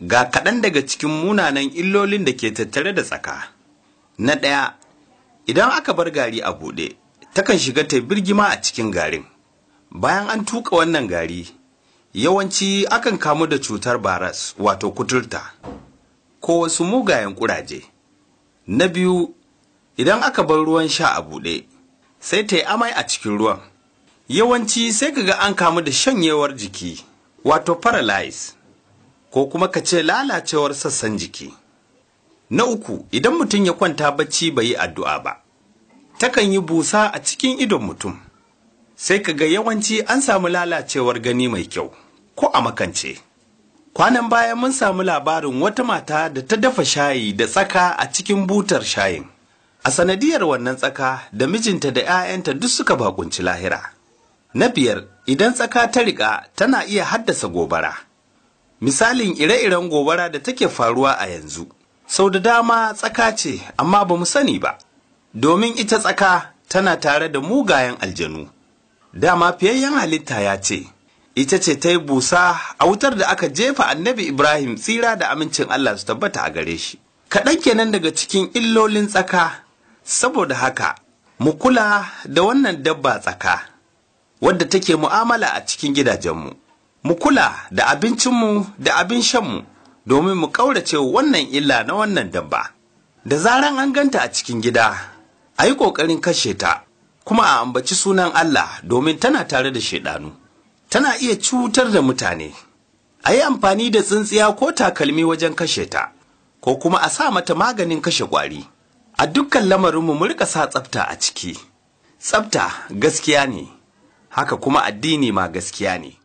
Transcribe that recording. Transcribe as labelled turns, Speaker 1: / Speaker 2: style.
Speaker 1: Ga kaɗan daga cikin munanan illolin da ke tattare da tsaka. Na ɗaya, idan aka bar gari a buɗe, takan shiga ta birgima a cikin garin. Bayan an tuƙa wannan gari, yawanci akan kamu da cutar baras wato kuturta ko wasu mugayen ƙuraje. Na biyu, idan aka bar ruwan sha a buɗe, sai ta yi amai a cikin ruwan. Yawanci sai kaga an kamu da shanyewar jiki wato paralyze ko kuma ka ce lalacewar sassan jiki. Na uku, idan mutum ya kwanta bacci bai yi addu'a ba, takan yi busa a cikin idon mutum. Sai kaga yawanci an samu lalacewar gani mai kyau ko a makance. Kwanan baya mun samu labarin wata mata da ta dafa shayi da tsaka a cikin butar shayin. A sanadiyar wannan tsaka da mijinta da 'ya'yanta duk suka bakunci lahira. Na biyar, idan tsaka ta riƙa tana iya haddasa gobara. Misalin ire-iren gobara da take faruwa a yanzu. Sau da dama tsaka ce amma ba mu sani ba. Domin ita tsaka tana tare da mugayen aljanu. Dama fiyayyen halitta ya ce, ita ce ta yi busa a wutar da aka jefa annabi Ibrahim tsira da amincin Allah su tabbata a gare shi. Kaɗan kenan daga cikin illolin tsaka, saboda haka mu kula da wannan dabba tsaka, wadda take mu'amala a cikin gidajenmu. Mu kula da abincinmu da abin shanmu domin mu ƙaurace wannan illa na wannan dabba. Da zaran an ganta a cikin gida, a yi ƙoƙarin kashe ta, kuma a ambaci sunan Allah domin tana tare da shaidanu. Tana iya cutar da mutane. A yi amfani da tsintsiya ko takalmi wajen kashe ta, ko kuma a sa mata maganin kashe ƙwari. A dukkan lamarinmu mu rika sa tsafta a ciki. Tsafta gaskiya ne, haka kuma addini ma gaskiya ne.